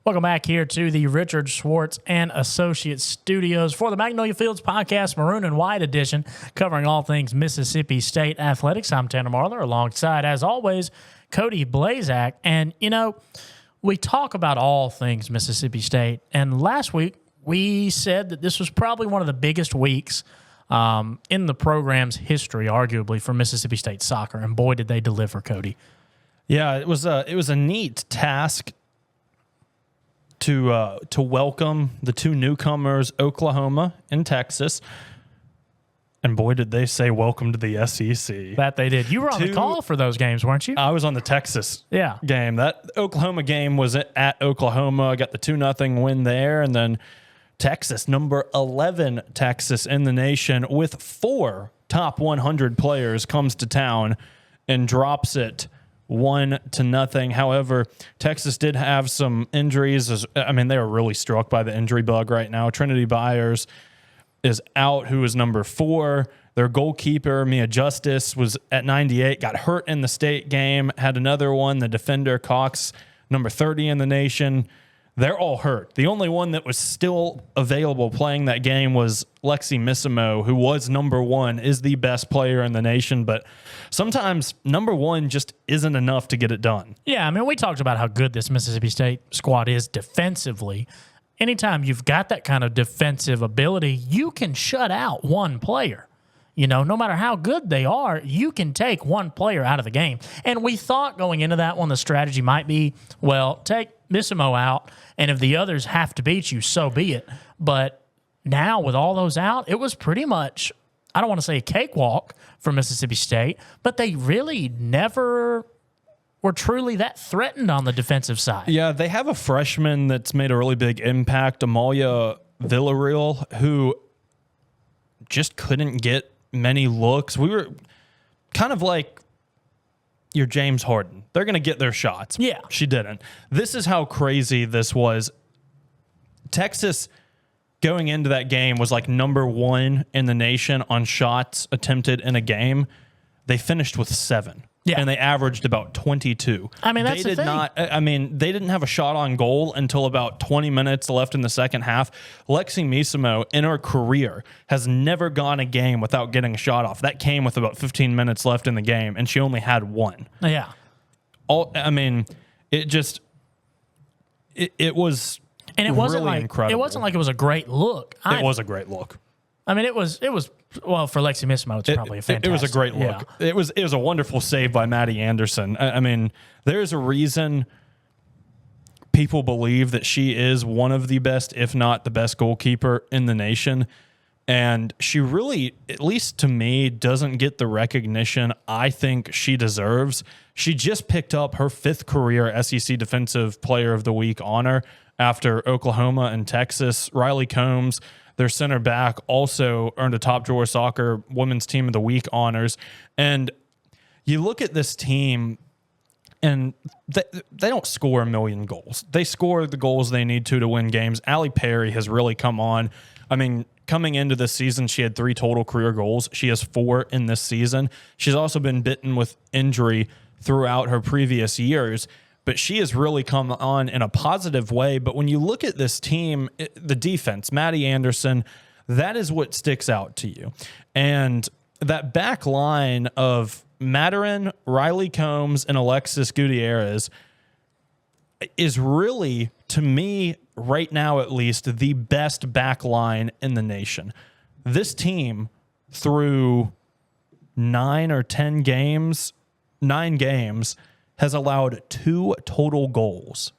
Welcome back here to the Richard Schwartz and Associates Studios for the Magnolia Fields Podcast, Maroon and White edition, covering all things Mississippi State athletics. I'm Tanner Marler, alongside, as always, Cody Blazak. And, you know, we talk about all things Mississippi State. And last week, we said that this was probably one of the biggest weeks in the program's history, arguably, for Mississippi State soccer. And boy, did they deliver, Cody. Yeah, it was a neat task to welcome the two newcomers, Oklahoma and Texas. And boy, did they say welcome to the SEC. That they did. You were on the call for those games, weren't you? I was on the Texas game. That Oklahoma game was at Oklahoma. I got the 2-0 win there. And then Texas, number 11 Texas in the nation, with 4 top 100 players, comes to town and drops it 1-0. However, Texas did have some injuries. I mean, they were really struck by the injury bug right now. Trinity Byers is out, who is number 4. Their goalkeeper, Mia Justice, was at 98, got hurt in the state game, had another one. The defender, Cox, number 30 in the nation. They're all hurt. The only one that was still available playing that game was Lexi Missimo, who was number 1, is the best player in the nation. But sometimes number 1 just isn't enough to get it done. Yeah, I mean, we talked about how good this Mississippi State squad is defensively. Anytime you've got that kind of defensive ability, you can shut out one player. You know, no matter how good they are, you can take one player out of the game. And we thought going into that one, the strategy might be, well, take Missimo out, and if the others have to beat you, so be it. But now with all those out, it was pretty much, I don't want to say a cakewalk for Mississippi State, but they really never were truly that threatened on the defensive side. Yeah, they have a freshman that's made a really big impact, Amalia Villarreal, who just couldn't get many looks. We were kind of like your James Harden. They're going to get their shots. Yeah. She didn't. This is how crazy this was. Texas going into that game was like number 1 in the nation on shots attempted in a game. They finished with 7. Yeah. And they averaged about 22. I mean, that's the thing. They didn't have a shot on goal until about 20 minutes left in the second half. Lexi Missimo, in her career, has never gone a game without getting a shot off. That came with about 15 minutes left in the game, and she only had 1. Yeah. It was and it wasn't really like incredible. It wasn't like it was a great look. It was a great look. I mean, it was well, for Lexi Missimo, it's probably a fantastic. It was a great look. Yeah. It was a wonderful save by Maddie Anderson. I mean, there's a reason people believe that she is one of the best, if not the best goalkeeper in the nation. And she really, at least to me, doesn't get the recognition I think she deserves. She just picked up her 5th career SEC Defensive Player of the Week honor after Oklahoma and Texas. Riley Combs, their center back, also earned a Top Drawer Soccer Women's Team of the Week honors. And you look at this team, and they don't score a million goals. They score the goals they need to win games. Allie Perry has really come on. I mean, coming into this season, she had 3 total career goals. She has 4 in this season. She's also been bitten with injury throughout her previous years, but she has really come on in a positive way. But when you look at this team, the defense, Maddie Anderson, that is what sticks out to you. And that back line of Maturin, Riley Combs, and Alexis Gutierrez is really, to me, right now at least, the best back line in the nation. This team, through 9 games, has allowed 2 total goals.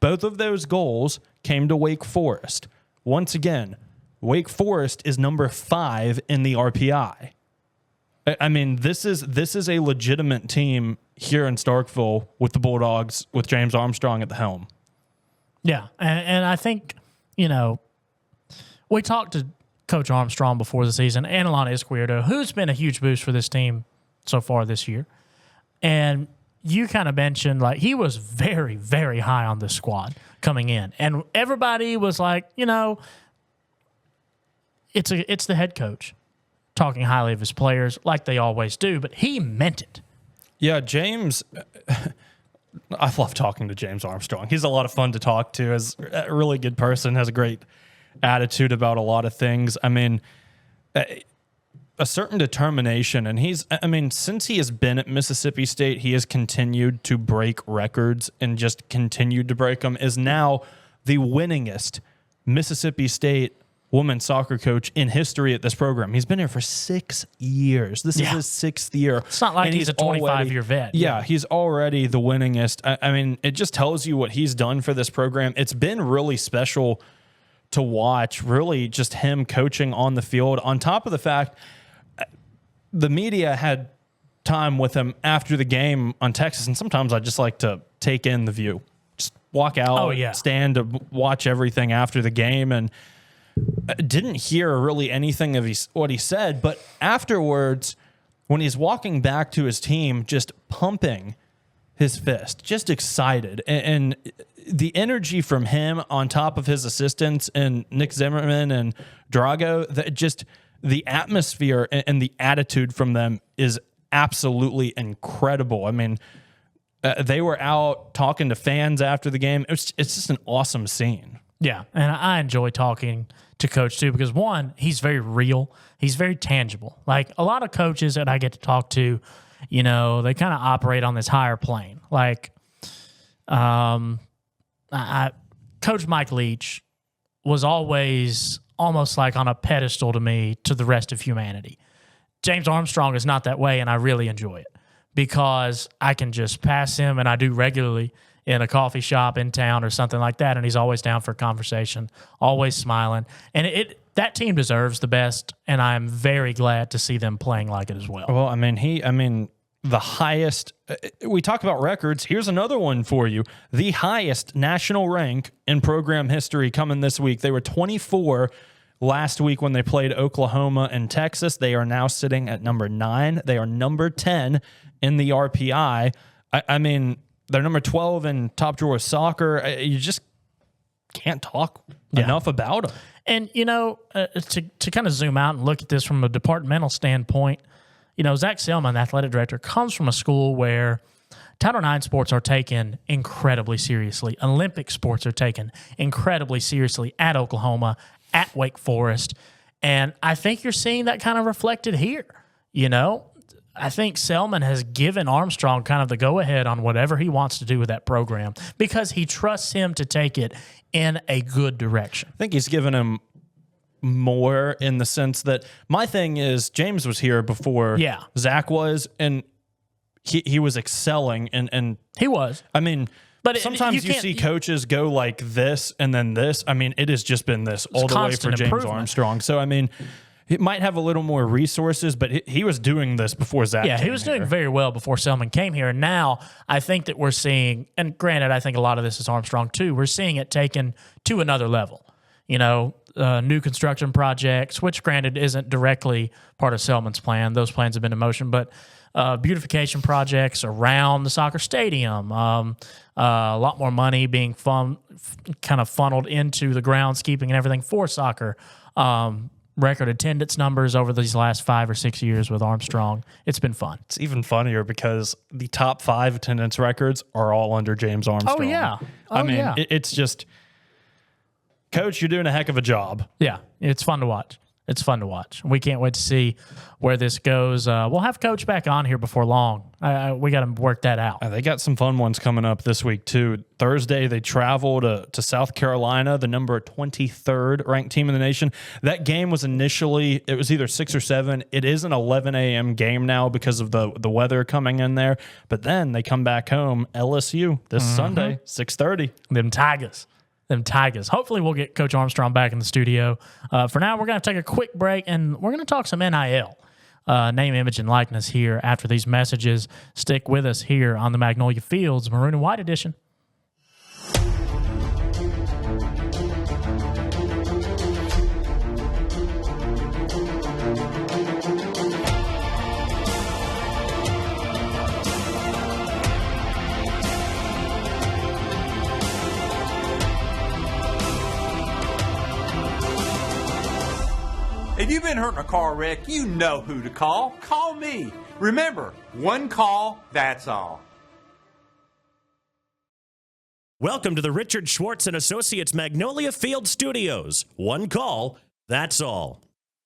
Both of those goals came to Wake Forest. Once again, Wake Forest is number 5 in the RPI. I mean, this is a legitimate team here in Starkville with the Bulldogs, with James Armstrong at the helm. Yeah, and I think, you know, we talked to Coach Armstrong before the season, and Alana Izquierdo, who's been a huge boost for this team so far this year. And you kind of mentioned, like, he was very, very high on this squad coming in. And everybody was like, you know, it's the head coach talking highly of his players like they always do, but he meant it. Yeah, James, I love talking to James Armstrong. He's a lot of fun to talk to. Is a really good person, has a great attitude about a lot of things. I mean, a certain determination, and since he has been at Mississippi State, he has continued to break records and just continued to break them, is now the winningest Mississippi State women's soccer coach in history at this program. He's been here for 6 years. This is his 6th year. It's not like he's a 25-year vet. Yeah, he's already the winningest. I mean, it just tells you what he's done for this program. It's been really special to watch, really just him coaching on the field. On top of the fact, the media had time with him after the game on Texas, and sometimes I just like to take in the view. Just walk out, stand to watch everything after the game, and didn't hear really anything of what he said, but afterwards, when he's walking back to his team, just pumping his fist, just excited, and the energy from him on top of his assistants and Nick Zimmerman and Drago, the atmosphere and the attitude from them is absolutely incredible. I mean, they were out talking to fans after the game. It's just an awesome scene. Yeah, and I enjoy talking to Coach too because, one, he's very real. He's very tangible. Like a lot of coaches that I get to talk to, they kind of operate on this higher plane. Like Coach Mike Leach was always almost like on a pedestal to me to the rest of humanity. James Armstrong is not that way, and I really enjoy it because I can just pass him, and I do regularly, in a coffee shop in town or something like that, and he's always down for a conversation, always smiling. And that team deserves the best, and I'm very glad to see them playing like it as well. Well, the highest, we talk about records, here's another one for you. The highest national rank in program history coming this week. They were 24 last week when they played Oklahoma and Texas. They are now sitting at number 9. They are number 10 in the RPI. They're number 12 in top drawer soccer. You just can't talk enough about them. And, to kind of zoom out and look at this from a departmental standpoint, Zach Selman, the athletic director, comes from a school where Title IX sports are taken incredibly seriously. Olympic sports are taken incredibly seriously at Oklahoma, at Wake Forest. And I think you're seeing that kind of reflected here, I think Selman has given Armstrong kind of the go-ahead on whatever he wants to do with that program because he trusts him to take it in a good direction. I think he's given him more in the sense that my thing is James was here before Zach was, and he was excelling. And he was. But sometimes you see coaches go like this and then this. It has just been this all the way for James Armstrong. So, he might have a little more resources, but he was doing this before Zach came he was doing very well before Selman came here. And now I think that we're seeing, and granted, I think a lot of this is Armstrong too, we're seeing it taken to another level. New construction projects, which granted isn't directly part of Selman's plan. Those plans have been in motion, but beautification projects around the soccer stadium, a lot more money being kind of funneled into the groundskeeping and everything for soccer. Record attendance numbers over these last 5 or 6 years with Armstrong. It's been fun. It's even funnier because the top 5 attendance records are all under James Armstrong. Oh, yeah. It's just, Coach, you're doing a heck of a job. Yeah, it's fun to watch. It's fun to watch. We can't wait to see where this goes. We'll have Coach back on here before long. We got to work that out. They got some fun ones coming up this week, too. Thursday, they travel to South Carolina, the number 23rd ranked team in the nation. That game was initially, it was either 6 or 7. It is an 11 a.m. game now because of the weather coming in there. But then they come back home, LSU, this Sunday, 6:30. Them Tigers. Hopefully we'll get Coach Armstrong back in the studio. For now, we're going to take a quick break, and we're going to talk some NIL. Name, image, and likeness here after these messages. Stick with us here on the Magnolia Fields Maroon and White Edition. If you've been hurt in a car wreck, you know who to call. Call me. Remember, one call, that's all. Welcome to the Richard Schwartz and Associates Magnolia Field Studios. One call, that's all.